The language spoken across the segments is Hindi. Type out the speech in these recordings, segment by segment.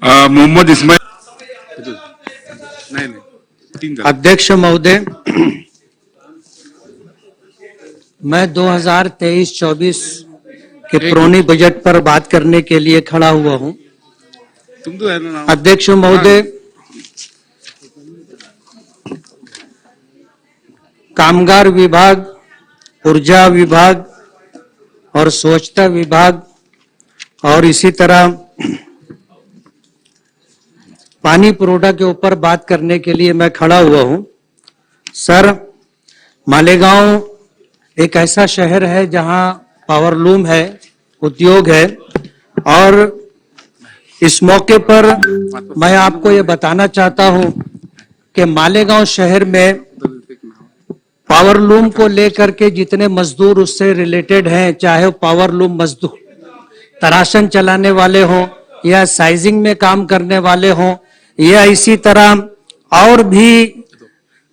मोहम्मद इस्माइल। नहीं, अध्यक्ष महोदय, मैं 2023-24 के पुरानी बजट पर बात करने के लिए खड़ा हुआ हूं। तुम तो है ना। अध्यक्ष महोदय, कामगार विभाग, ऊर्जा विभाग और स्वच्छता विभाग और इसी तरह पानी पुरोठा के ऊपर बात करने के लिए मैं खड़ा हुआ हूं। सर, मालेगांव एक ऐसा शहर है जहां पावरलूम है, उद्योग है, और इस मौके पर मैं आपको ये बताना चाहता हूं कि मालेगांव शहर में पावरलूम को लेकर के जितने मजदूर उससे रिलेटेड हैं, चाहे वो पावरलूम मजदूर तराशन चलाने वाले हों या साइजिंग में काम करने वाले हों या इसी तरह और भी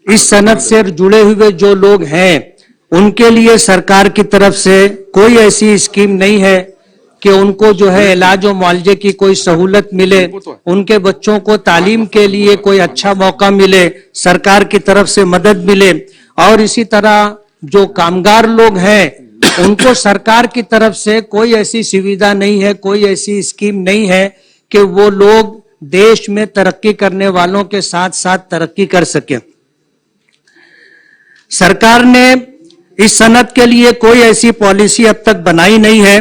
इस सनत से जुड़े हुए जो लोग हैं, उनके लिए सरकार की तरफ से कोई ऐसी स्कीम नहीं है कि उनको जो है इलाज और मुआवजे की कोई सहूलत मिले, उनके बच्चों को तालीम के लिए कोई अच्छा मौका मिले, सरकार की तरफ से मदद मिले। और इसी तरह जो कामगार लोग हैं उनको सरकार की तरफ से कोई ऐसी सुविधा नहीं है, कोई ऐसी स्कीम नहीं है कि वो लोग देश में तरक्की करने वालों के साथ साथ तरक्की कर सके। सरकार ने इस सनत के लिए कोई ऐसी पॉलिसी अब तक बनाई नहीं है।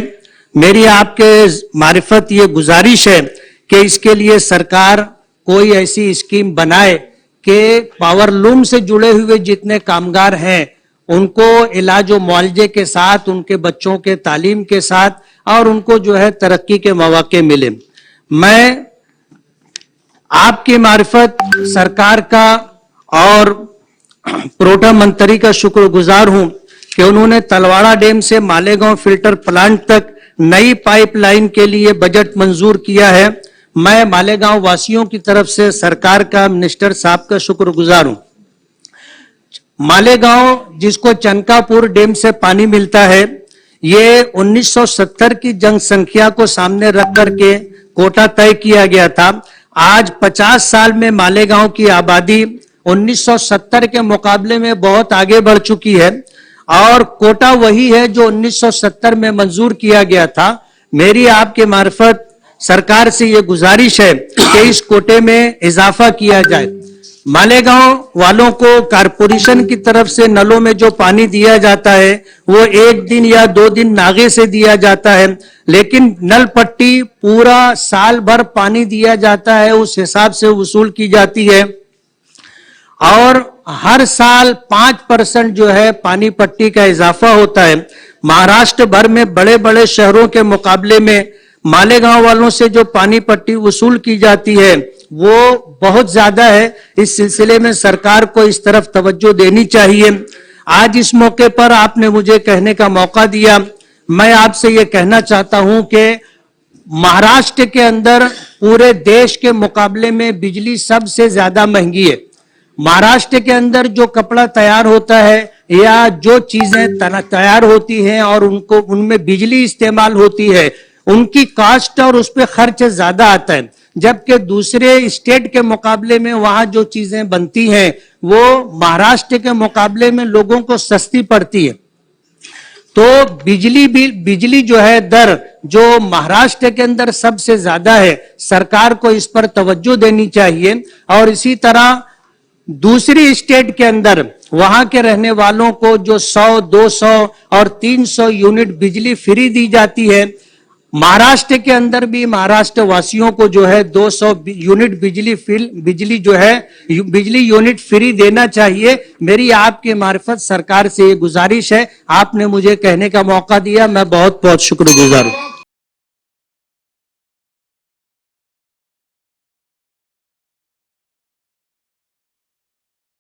मेरी आपके मारिफत ये गुजारिश है कि इसके लिए सरकार कोई ऐसी स्कीम बनाए कि पावरलूम से जुड़े हुए जितने कामगार हैं उनको इलाज और मुआवजे के साथ, उनके बच्चों के तालीम के साथ और उनको जो है तरक्की के मौके मिले। मैं आपकी मार्फत सरकार का और पुरोठा मंत्री का शुक्रगुजार हूं कि उन्होंने तलवाड़ा डैम से मालेगांव फिल्टर प्लांट तक नई पाइपलाइन के लिए बजट मंजूर किया है। मैं मालेगांव वासियों की तरफ से सरकार का, मिनिस्टर साहब का शुक्रगुजार हूं। मालेगांव जिसको चनकापुर डैम से पानी मिलता है, ये 1970 की जनसंख्या को सामने रख करके कोटा तय किया गया था। आज 50 साल में मालेगांव की आबादी 1970 के मुकाबले में बहुत आगे बढ़ चुकी है और कोटा वही है जो 1970 में मंजूर किया गया था। मेरी आपके मार्फत सरकार से ये गुजारिश है कि इस कोटे में इजाफा किया जाए। मालेगांव वालों को कारपोरेशन की तरफ से नलों में जो पानी दिया जाता है वो 1 दिन या 2 दिन नागे से दिया जाता है, लेकिन नल पट्टी पूरा साल भर पानी दिया जाता है, उस हिसाब से वसूल की जाती है। और हर साल 5% जो है पानी पट्टी का इजाफा होता है। महाराष्ट्र भर में बड़े बड़े शहरों के मुकाबले में मालेगांव वालों से जो पानी पट्टी वसूल की जाती है वो बहुत ज्यादा है। इस सिलसिले में सरकार को इस तरफ तवज्जो देनी चाहिए। आज इस मौके पर आपने मुझे कहने का मौका दिया। मैं आपसे ये कहना चाहता हूं कि महाराष्ट्र के अंदर पूरे देश के मुकाबले में बिजली सबसे ज्यादा महंगी है। महाराष्ट्र के अंदर जो कपड़ा तैयार होता है या जो चीजें तैयार होती हैं और उनको उनमें बिजली इस्तेमाल होती है, उनकी कास्ट और उस पर खर्च ज्यादा आता है, जबकि दूसरे स्टेट के मुकाबले में वहां जो चीजें बनती हैं वो महाराष्ट्र के मुकाबले में लोगों को सस्ती पड़ती है। तो बिजली जो है दर जो महाराष्ट्र के अंदर सबसे ज्यादा है, सरकार को इस पर तवज्जो देनी चाहिए। और इसी तरह दूसरी स्टेट के अंदर वहां के रहने वालों को जो 100, 200 और 300 यूनिट बिजली फ्री दी जाती है, महाराष्ट्र के अंदर भी महाराष्ट्र वासियों को जो है 200 यूनिट बिजली यूनिट फ्री देना चाहिए। मेरी आपके मार्फत सरकार से ये गुजारिश है। आपने मुझे कहने का मौका दिया, मैं बहुत बहुत शुक्रगुजार हूं।